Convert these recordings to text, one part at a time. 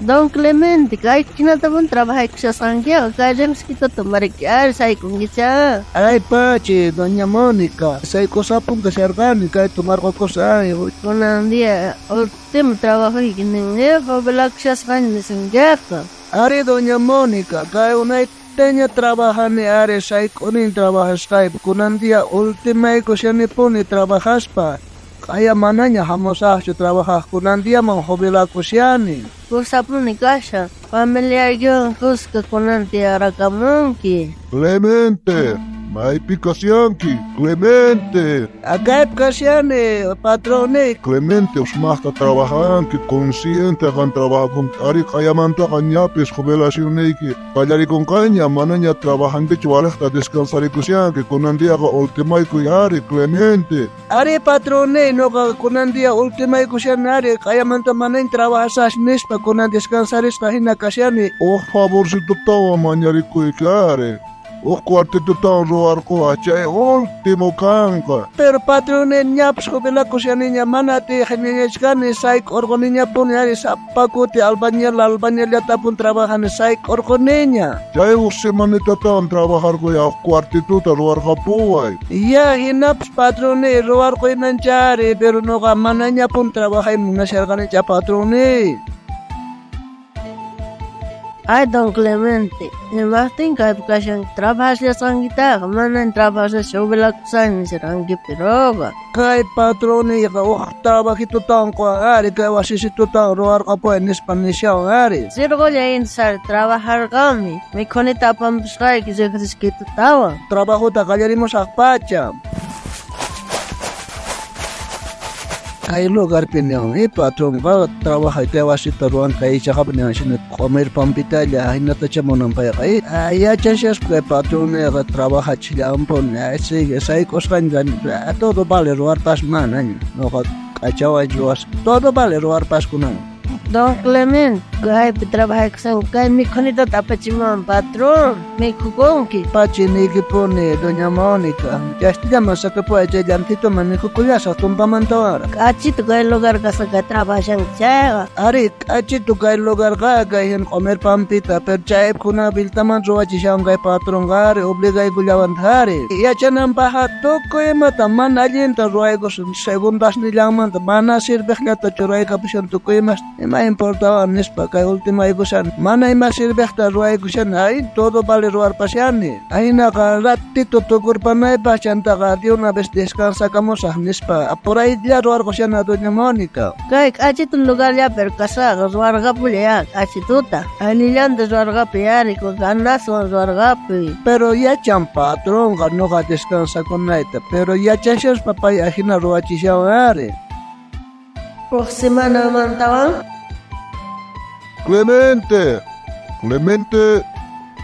Don Clemente, kay kinatabon trabahay ko sa Santiago, kaya dyan kita tumarikyar sa ikong isa. Ay, pache, Doña Mónica, sa ikosapong kasargani, kahit tumarko ko sa iyo. Kunang dia, ultimo trabaho ikiningin, kabalak siya sa kanya sa Santiago. Ari, Doña Mónica, kaya unay tenya trabajan ni Ari sa ikonin trabajas kay kunan dia ultima ko siya ni po ni trabajas pa. Kaya mananya hamosah siya trabajas kunan dia manghobila ko siya ni. Kusapo ni Kasha, familiar yun, kuska kunang dia rakamunki. Clemente, may pikasyanki, Clemente. Agayp ka siya ni, patrone. Clemente, usmahta trabajan que consciente kan trabajo con ari kaya manta kanya pes jubilación que payari con kanya mananya trabajan de chualesta descansar ko siya que kunandia ka ultima ko yari Clemente. Ari patrone, no ka kunan dia ultima ko siya nari, kaya man tamanin trabajas nispa kunan descansaris kahina ka siya ni. Oh favorcito tawa manyari ko ikare. Oh cuarteto tawa roar ko achay ultimo kanka. Pero patrone nyaps ko bila ko siya niya manati hininyeskan ni saik orko niya po niya sa pakuti albanyal yata pun trabajan ni saik orko niya. Chay usse manita tawa trabajar ko ya cuarteto ta roar ka puay. Ya hinaps patrone roar ko inanchari pero no ka mananya pun trabajan muna siya kanina patrone. Ay, Don Clemente, imagine kay kasang trabaho siya sa kita, kamanan trabaho siya sa ubalak sa sa ranggi piroga. Kay patrone ka trabaho ito taong ko ari kay wasisito taong roar ka po nispa ni siya ari. Zero ko yain sa trabajar kami, may konita pampuskay kasi kita tawa. Trabaho ta kayari mo sa pacha. Kay lugar pinyo, patron ba trabaho kay wasito ruan kay siya ka pinyo siya comer pampitaya hinata siya mo nang paya kay ya siya kay patron ka trabaho siya ampon sige sa ikoskan gan todo vale roar pas manan no ka kachawa juas todo vale roar pas kunan. Don Clemente, kay trabaho sa kay may konita tapachimon patron, may kukonki. Pachiniki po ni Doña Mónica. Ya estamos a que puede llegar tito manikukuya sa tumpamantawara. Kachito kay lugar ka sa katrabaho siyang siya. Ari, achi tu kay lugar ka kay comer pampita per chaip kuna biltaman roa chisang kay patron gari obligay gulawan hari. Ya chanang pahato ko mata man alin ta roa ko segundas nilang man mana sirbek ta churay ka pisan tu ko mas ma importaba nispa kay ultima ko siyan. Mana ima sirbek ta roa ko siyan ay todo vale roar pa siyan ni. Ay nakaratito tukur pa na iba siyan ta ka di una vez descansa kamo sa nispa. Por ahí dia roar ko siyan na Doña Mónica. Kay kachito lugar ya per kasa roar ka po ya kachituta. Anilan de roar ka piyari ko ganas roar ka pi. Pero ya chan patrón no ka descansa con naita. Pero ya chashas papay ahina roa chisya ari. Próxima naman tawang. Clemente, Clemente,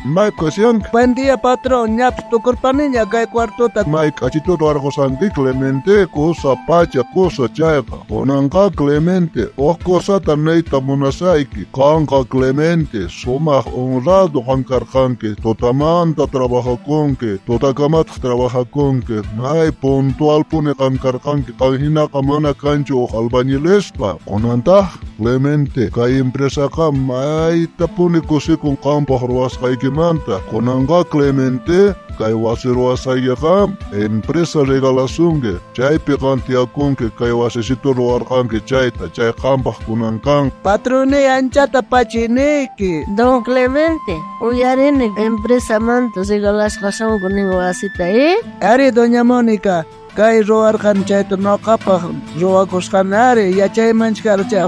may kasyanki. Buen día patrón, nyaps tukur pa niya kay kwarto ta. May kachito roar ko santi Clemente, cosa pacha, cosa chayka. Onanka Clemente, o cosa tanay tamunasaiki. Kanka Clemente, somah honrado hankarkanke. Totamanta trabaja konke, totakamat trabaja konke. May puntual pune kankarkanke, kanhina kamana kancho albañilespa. Onanta Clemente, kay empresa ka may tapuni kusi kung kampa ruas kay kimanta. Konanga Clemente, kay wasiruas saya ka, empresa regalasunge. Chay pikanti akunke, kay wasisito ruar kanke chayta, chay kampa kunangkang. Patrone ancha ta pachiniki. Don Clemente, uyarin empresa manto sigalas kasang kuning wasita Ari Doña Mónica. Kay roar kan chay to no kapah roa kos kanari ya chay manchkar chay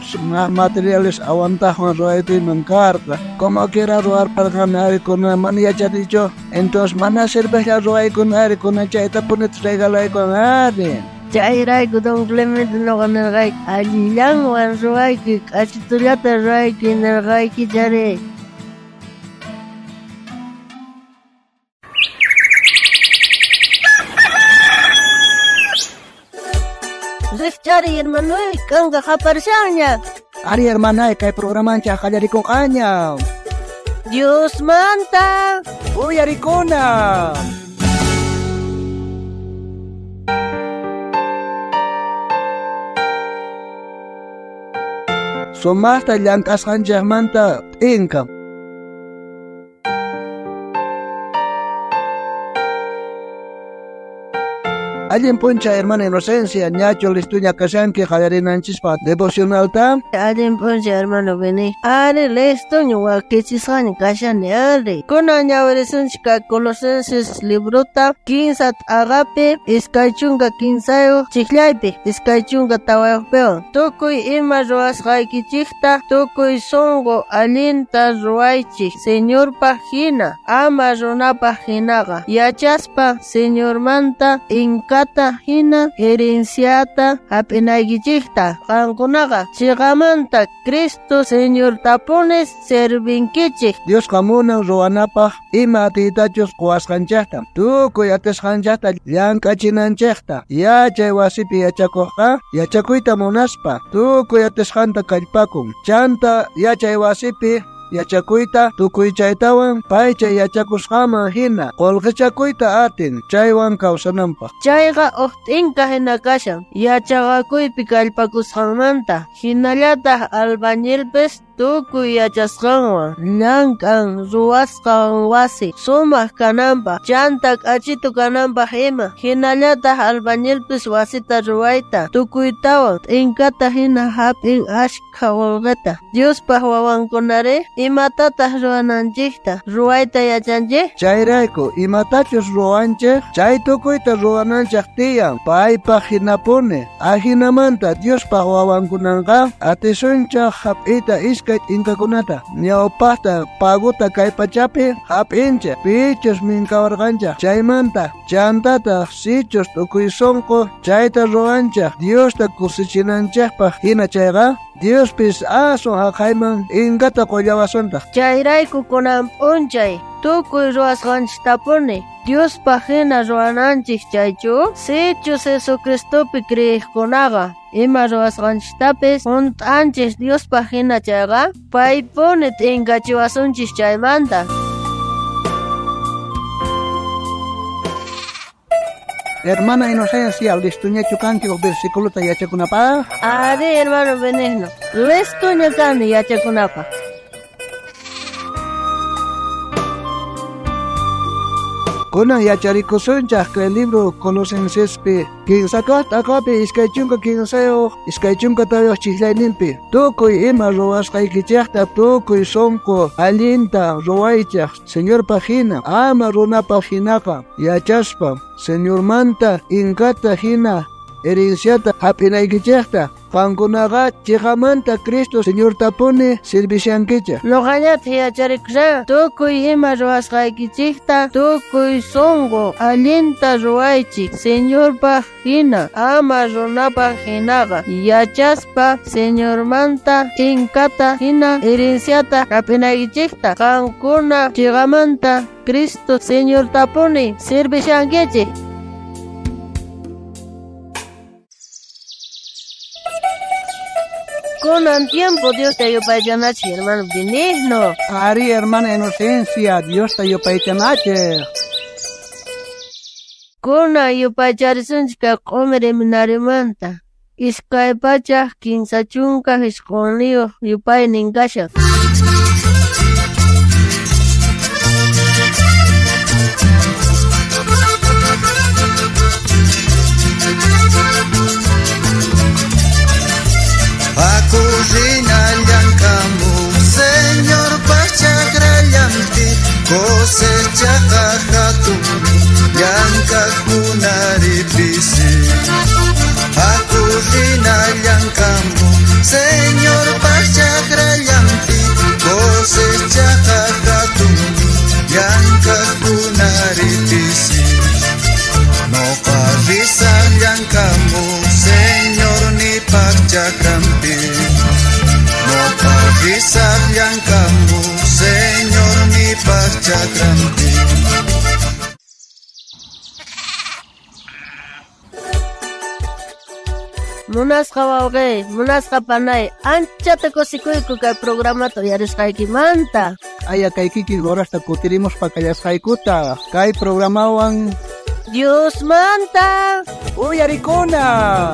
materiales awanta con roa itu mancarta como quiera roar para kanari con man ya chay dicho entonces mana sirve ya roa con ari con chay ta punet regalo con ari. Chairay ko Don Clemente no kanargay alilang wan roay ki kachitulata roay ki nargay ki jare. Cari hermano, kang kakaparsanya. Ari hermana, kay programan siya kayari kong kanya. Diyos manta. Uy, ari ko na. somasta llank'asqanchaqmanta inka. Allen puncha hermana Inocencia, ñacho listuña kashanki qallarinanchikpa devocionalta. Allen puncha hermano Beni. Are listuña wakichisqani kashani are. Kunan ñawarisunchika Colosenses librota 15 agape iskaychunka 15 chiklaypi iskaychunka tawayuqpiwan. Tukuy ima ruwasqaykichikta tukuy sunqu allinta ruwaychik Señorpa hina ama runapa hinaqa yachaspa Señormanta inkata hina herenciata hap'inaykichikta qankunaqa chiqamanta Cristo Señor tapunes servinkichik. Dios qamunan ruwanapaq ima atiytachus quwasqanchaqta tukuy atishqanchaqta llank'achinanchaqta yachay wasipi yachakuqqa yachakuyta munaspa tukuy atishqanta kallpakun chanta yachay wasipi yachakuyta tukuy chaytawan paycha yachakusqaman hina qolqichakuyta atin chaywan kawsananpaq. Chayqa uqt'inqa hina kashan yachaqakuypi kallpakusqanmanta hinallataq albañilpis tukuy yachasqanwan llank'an ruwasqan wasi sumaq kananpaq chanta k'achitu kananpaq ima hinallataq albañilpis wasita ruwayta tukuytawan t'inqata hina hap'in ashkha wawqita Diospaq wawankunari imatataq ruwananchikta ruwayta yachanchik. Chayrayku imatachus ruwanchik chay tukuyta ruwananchaq tiyan paypaq hinapuni ahinamanta Diospaq wawankunanqa atisunchaq hap'ita iskay inkakunata ñawpaqta paguta kay pachapi hap'inchik pichus minkawarqanchaq chaymanta chantata sichus tukuy sunqu chayta ruwanchaq Diosta kusichinanchaqpaq hina chayqa Diospis asun haqayman inkata qullawasuntaq. Chayrayku kunan p'unchay tukuy ruwasqanchiktapuni Diospaq hina ruwananchik chaychu sichus Jesucristopi kriyiqkunaqa ima ruwasqanchiktapis junt'anchik Diospaq hina chayqa paypuni t'inkachiwasunchik chaymanta. Hermana Inocencia, listuñachu kanki o versículota yachakunapaq? Ari hermano Benigno, listuña kani yachakunapaq. Kunan yacharikusunchaq el libro Colosensespi kinsakaqta aqapi iskaychunka kinsayo iskaychunka tayoq chiklayninpi tukuy ima ruwasqaykichaqta tukuy sunqu allinta ruwaychaq Señorpa hina ama runapa hinaqa yachaspa Señormanta inkata hina herenciata hap'inaykichaqta qankunaqa chiqamanta Cristo Señor tapuni servishankichaq. Nuqallata yacharikushan tukuy ima ruwasqaykichikta tukuy sunqu allinta ruwaychik Señorpaq hina ama runapaq hinaqa yachaspa Señormanta inkata hina herenciata hap'inaykichikta qankuna chiqamanta Cristo Señor tapuni servishankichik. Kunan tiempo Dios te ayupaychanachi hermano Benigno. Ari hermana Inocencia, Dios te ayupaychanachi. Kuna ayupaycharisunchika q'umiri minarimanta iskay pachaq kinsa chunka isqunliyuq yupaynin kashan. Llank'amu Señor pachakrallampi cosechaqa hatun llank'akunaripisi akurrina llank'amu Señor pachakrallampi cosechaqa hatun llank'akunaripisi noqa risaq llank'amu Señor ni pachakrampi Risaq llank'amu Señor mi pachakrampi. Munasqa wawqi, munasqa panay, anchata kusikuyku kay programata yarisqaykimanta. Aya kaykiki horasta kutirimos pakayasqaykuta kay programawan Dios manta uyarikuna.